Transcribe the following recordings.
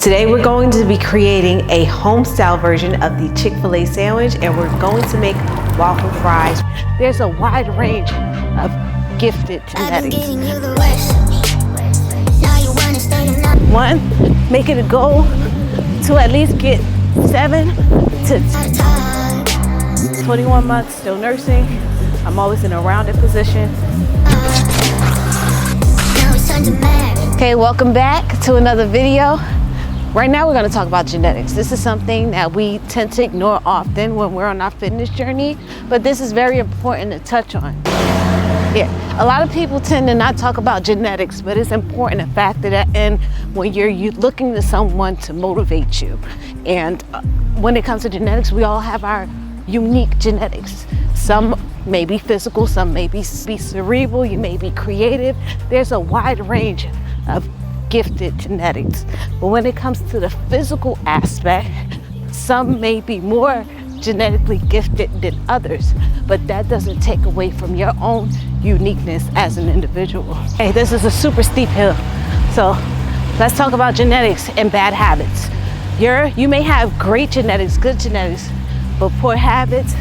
Today we're going to be creating a home style version of the Chick-fil-A sandwich, and we're going to make waffle fries. There's a wide range of gifted genetics. One, make it a goal to at least get 7 to 21 months, still nursing. I'm always in a rounded position. Okay, welcome back to another video. Right now we're going to talk about genetics. This is something that we tend to ignore often when we're on our fitness journey, but this is very important to touch on. Yeah, a lot of people tend to not talk about genetics, but it's important to factor that in when you're looking to someone to motivate you. And when it comes to genetics, we all have our unique genetics. Some may be physical, some may be cerebral, you may be creative. There's a wide range of gifted genetics. But when it comes to the physical aspect, some may be more genetically gifted than others, but that doesn't take away from your own uniqueness as an individual. Hey, this is a super steep hill. So let's talk about genetics and bad habits. You may have great genetics, good genetics, but poor habits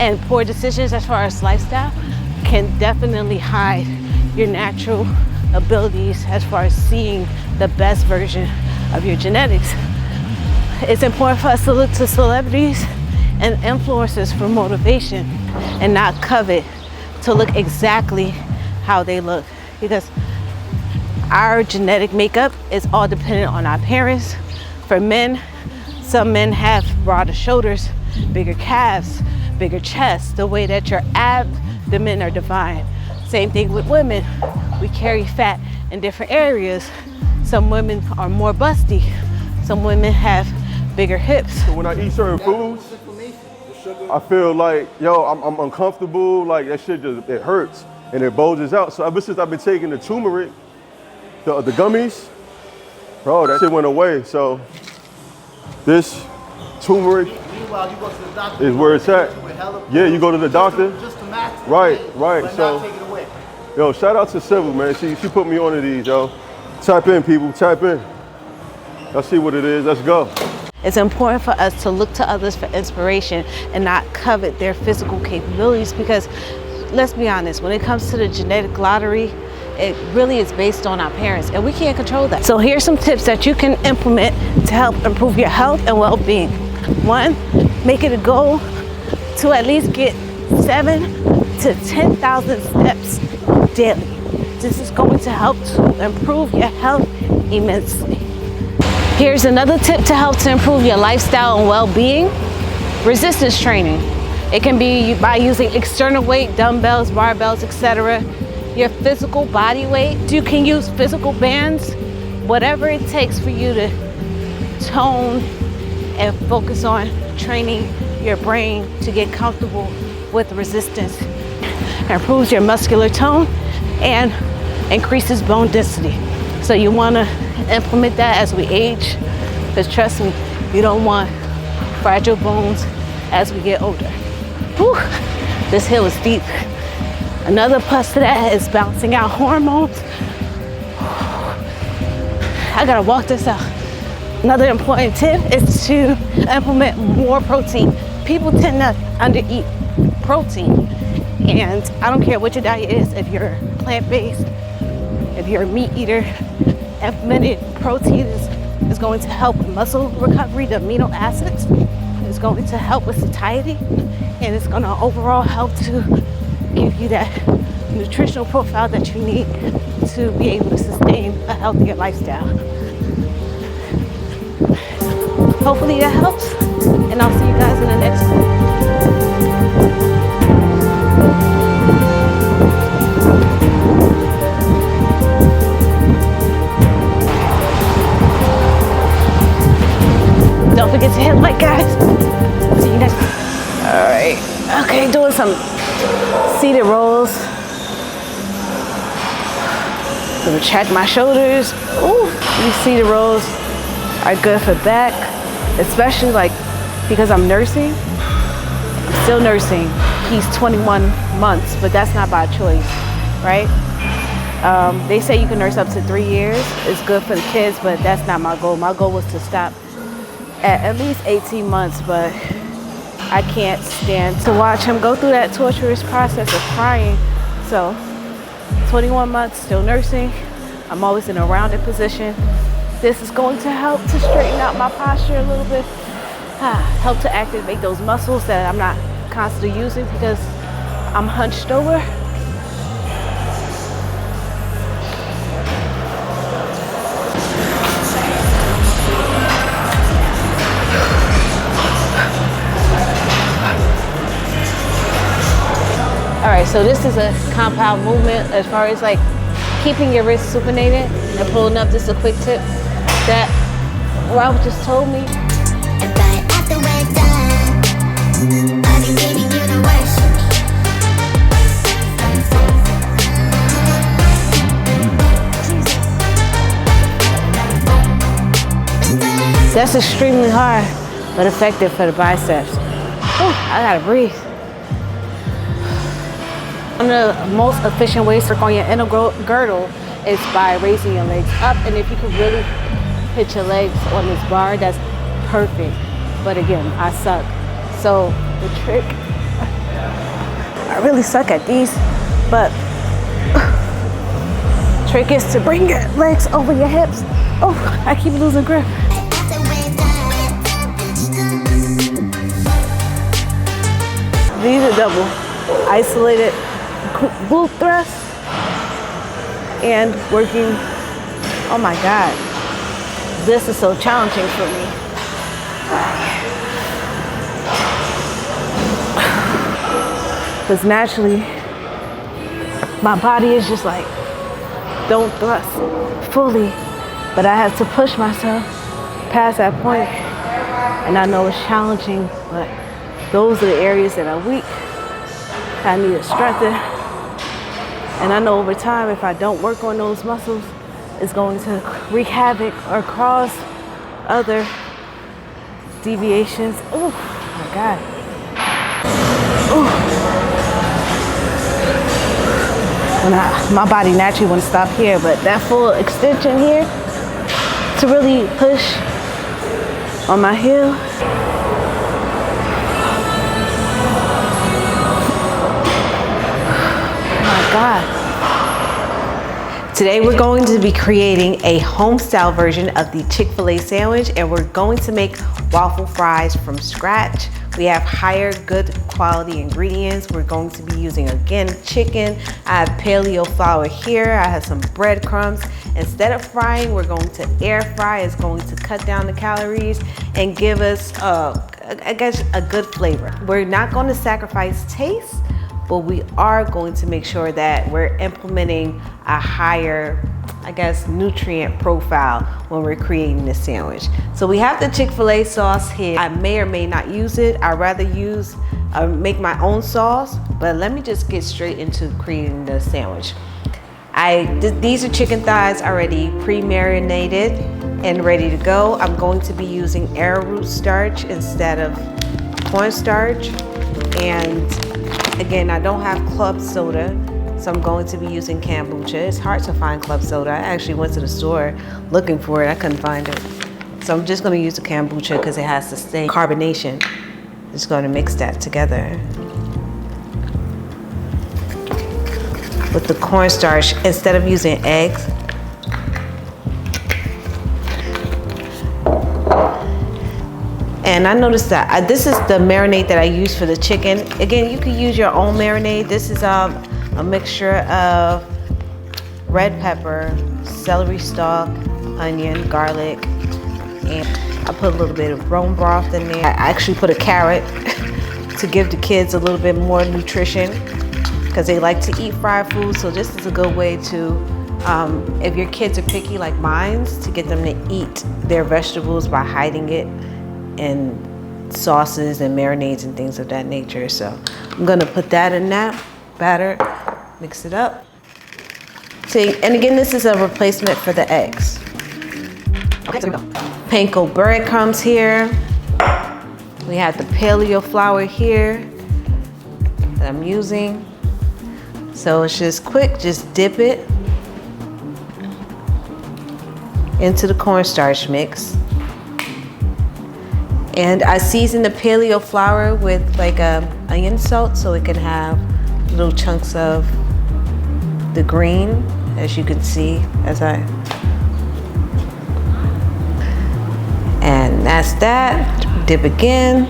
and poor decisions as far as lifestyle can definitely hide your natural abilities as far as seeing the best version of your genetics. It's important for us to look to celebrities and influencers for motivation and not covet to look exactly how they look, because our genetic makeup is all dependent on our parents. For men, some men have broader shoulders, bigger calves, bigger chests, the way that your abdomen are defined. Same thing with women. We carry fat in different areas. Some women are more busty. Some women have bigger hips. So when I eat certain foods, I feel like, yo, I'm uncomfortable. Like that shit it hurts and it bulges out. So ever since I've been taking the turmeric, the gummies, bro, that shit went away. So this turmeric is where it's at. Yeah, you go to the doctor. Right. So, yo, shout out to Civil, man. She put me onto these, yo. Type in, people, type in. Let's see what it is. Let's go. It's important for us to look to others for inspiration and not covet their physical capabilities, because let's be honest, when it comes to the genetic lottery, it really is based on our parents and we can't control that. So here's some tips that you can implement to help improve your health and well-being. One, make it a goal to at least get 7 to 10,000 steps daily. This is going to help to improve your health immensely. Here's another tip to help to improve your lifestyle and well-being: resistance training. It can be by using external weight, dumbbells, barbells, etc. Your physical body weight. You can use physical bands, whatever it takes for you to tone and focus on training your brain to get comfortable with resistance. It improves your muscular tone and increases bone density. So you want to implement that as we age, because trust me, you don't want fragile bones as we get older. Whew, this hill is steep. Another plus to that is balancing out hormones. I gotta walk this out. Another important tip is to implement more protein. People tend to undereat protein, and I don't care what your diet is, if you're plant-based, if you're a meat eater, implemented protein is going to help with muscle recovery. The amino acids is going to help with satiety, and it's going to overall help to give you that nutritional profile that you need to be able to sustain a healthier lifestyle. Hopefully that helps, and I'll see you guys in the next one. Don't forget to hit like, guys. See you next time. All right. Okay, doing some seated rolls. Gonna check my shoulders. Ooh, these seated rolls are good for back, especially like because I'm nursing. I'm still nursing. He's 21 months, but that's not by choice, right? They say you can nurse up to 3 years. It's good for the kids, but that's not my goal. My goal was to stop at least 18 months, but I can't stand to watch him go through that torturous process of crying. So 21 months, still nursing. I'm always in a rounded position. This is going to help to straighten out my posture a little bit. Help to activate those muscles that I'm not constantly using because I'm hunched over. All right, so this is a compound movement as far as like keeping your wrist supinated and pulling up. This is a quick tip that Ralph just told me. That's extremely hard, but effective for the biceps. I gotta breathe. One of the most efficient ways to work on your inner girdle is by raising your legs up. And if you can really hit your legs on this bar, that's perfect. But again, I suck. So the trick, I really suck at these, but trick is to bring your legs over your hips. Oh, I keep losing grip. These are double isolated glute thrust and working. Oh my God, this is so challenging for me. Because naturally, my body is just like, don't thrust fully, but I have to push myself past that point. And I know it's challenging, but those are the areas that are weak. I need to strengthen. And I know over time, if I don't work on those muscles, it's going to wreak havoc or cause other deviations. Oh my God. My body naturally wants to stop here, but that full extension here to really push on my heel. God. Today we're going to be creating a home style version of the Chick-fil-A sandwich, and we're going to make waffle fries from scratch. We have higher good quality ingredients. We're going to be using, again, chicken. I have paleo flour here. I have some breadcrumbs. Instead of frying, we're going to air fry. It's going to cut down the calories and give us, I guess, a good flavor. We're not going to sacrifice taste, but we are going to make sure that we're implementing a higher, I guess, nutrient profile when we're creating this sandwich. So we have the Chick-fil-A sauce here. I may or may not use it. I'd rather make my own sauce, but let me just get straight into creating the sandwich. These are chicken thighs already pre-marinated and ready to go. I'm going to be using arrowroot starch instead of cornstarch. And again, I don't have club soda, so I'm going to be using kombucha. It's hard to find club soda. I actually went to the store looking for it. I couldn't find it. So I'm just going to use the kombucha because it has the same carbonation. Just going to mix that together with the cornstarch instead of using eggs. And I noticed that this is the marinade that I use for the chicken. Again, you can use your own marinade. This is a mixture of red pepper, celery stalk, onion, garlic, and I put a little bit of bone broth in there. I actually put a carrot to give the kids a little bit more nutrition because they like to eat fried food. So this is a good way to, if your kids are picky like mine, to get them to eat their vegetables by hiding it in sauces and marinades and things of that nature. So I'm gonna put that in that batter, mix it up. See, and again, this is a replacement for the eggs. Okay, so we go. Panko breadcrumbs here. We have the paleo flour here that I'm using. So it's just quick, just dip it into the cornstarch mix. And I season the paleo flour with like onion salt so it can have little chunks of the green, as you can see and that's that. Dip again.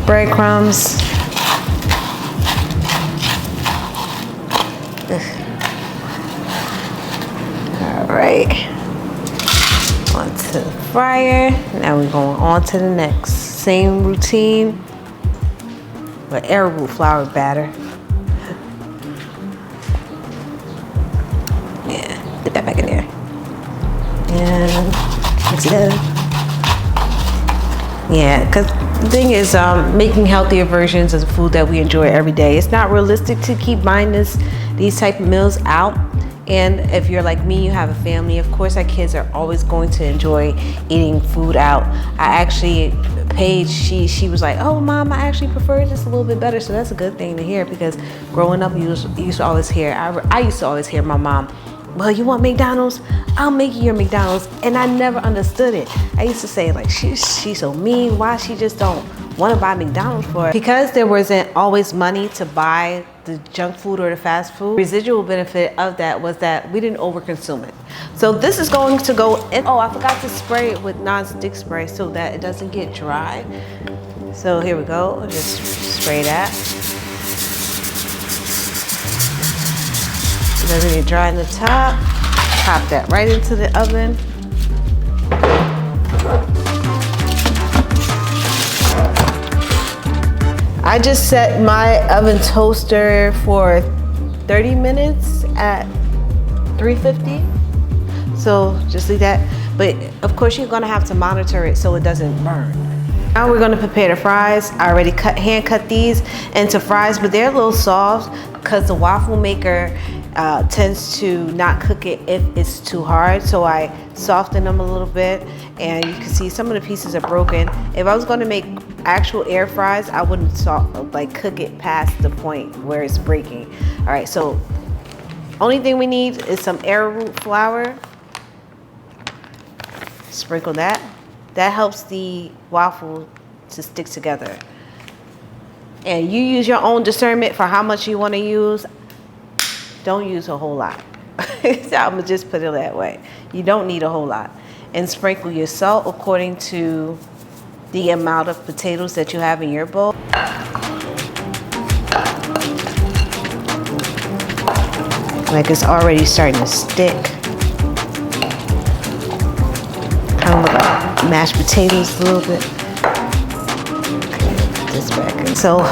Breadcrumbs. All right. Onto the fryer. Now we're going on to the next. Same routine, but arrowroot flour batter. Yeah, put that back in there. And mix it up. Yeah, because the thing is, making healthier versions of the food that we enjoy every day. It's not realistic to keep buying these type of meals out. And if you're like me, you have a family, of course our kids are always going to enjoy eating food out. I actually, Paige, she was like, oh mom, I actually prefer this a little bit better. So that's a good thing to hear, because growing up, you used to always hear, I used to always hear my mom, well, you want McDonald's? I'll make you your McDonald's. And I never understood it. I used to say like, she's so mean. Why she just don't want to buy McDonald's for it? Because there wasn't always money to buy the junk food or the fast food. Residual benefit of that was that we didn't overconsume it. So this is going to go in. Oh, I forgot to spray it with non-stick spray so that it doesn't get dry. So here we go. Just spray that. It doesn't get dry in the top. Pop that right into the oven. I just set my oven toaster for 30 minutes at 350. So just leave that. But of course you're gonna have to monitor it so it doesn't burn. Now we're gonna prepare the fries. I already hand cut these into fries, but they're a little soft because the waffle maker tends to not cook it if it's too hard. So I soften them a little bit, and you can see some of the pieces are broken. If I was going to make actual air fries, I wouldn't cook it past the point where it's breaking. All right, so only thing we need is some arrowroot flour. Sprinkle that. That helps the waffle to stick together. And you use your own discernment for how much you want to use. Don't use a whole lot. I'm gonna just put it that way. You don't need a whole lot. And sprinkle your salt according to the amount of potatoes that you have in your bowl. Like it's already starting to stick. Kind of like mashed potatoes a little bit. Okay, put this back in. So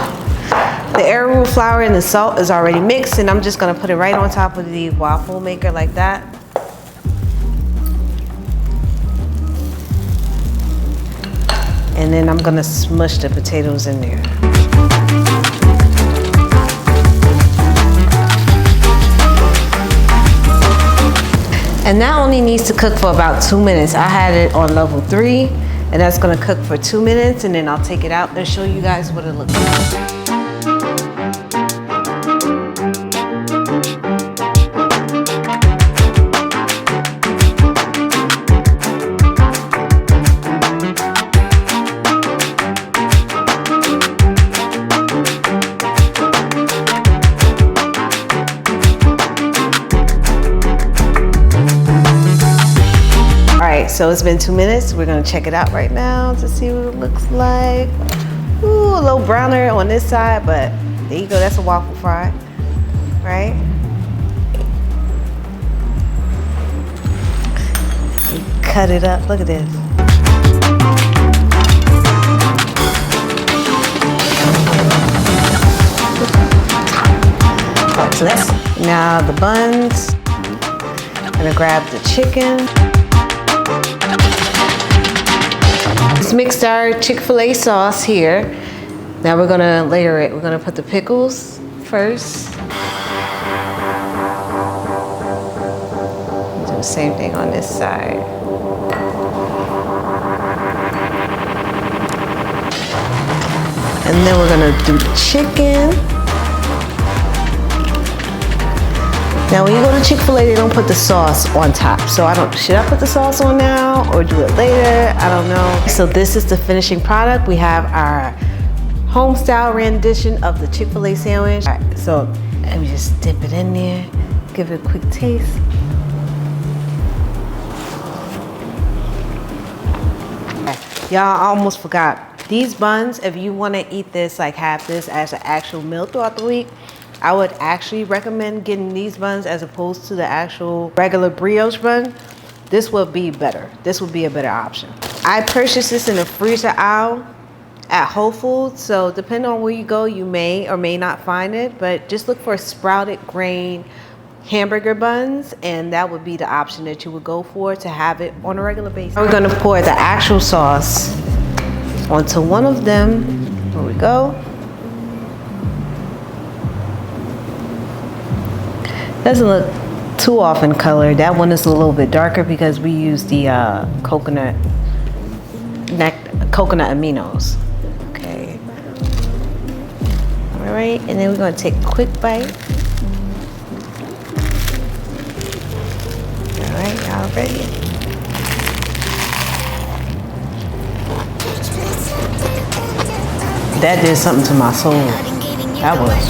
the arrowroot flour and the salt is already mixed, and I'm just gonna put it right on top of the waffle maker like that. And then I'm gonna smush the potatoes in there. And that only needs to cook for about 2 minutes. I had it on level 3, and that's gonna cook for 2 minutes, and then I'll take it out and show you guys what it looks like. So it's been 2 minutes. We're gonna check it out right now to see what it looks like. Ooh, a little browner on this side, but there you go, that's a waffle fry, right? You cut it up, look at this. So that's now the buns. I'm gonna grab the chicken. Just mixed our Chick-fil-A sauce here. Now we're gonna layer it. We're gonna put the pickles first. Do the same thing on this side. And then we're gonna do the chicken. Now when you go to Chick-fil-A, they don't put the sauce on top. So should I put the sauce on now or do it later? I don't know. So this is the finishing product. We have our home style rendition of the Chick-fil-A sandwich. All right, so let me just dip it in there, give it a quick taste. Y'all, I almost forgot. These buns, if you want to eat this, like have this as an actual meal throughout the week, I would actually recommend getting these buns as opposed to the actual regular brioche bun. This would be better. This would be a better option. I purchased this in the freezer aisle at Whole Foods, so depending on where you go, you may or may not find it, but just look for sprouted grain hamburger buns, and that would be the option that you would go for to have it on a regular basis. We're gonna pour the actual sauce onto one of them. Here we go. Doesn't look too off in color. That one is a little bit darker because we use the coconut aminos. Okay. All right, and then we're gonna take a quick bite. All right, y'all ready? That did something to my soul. That was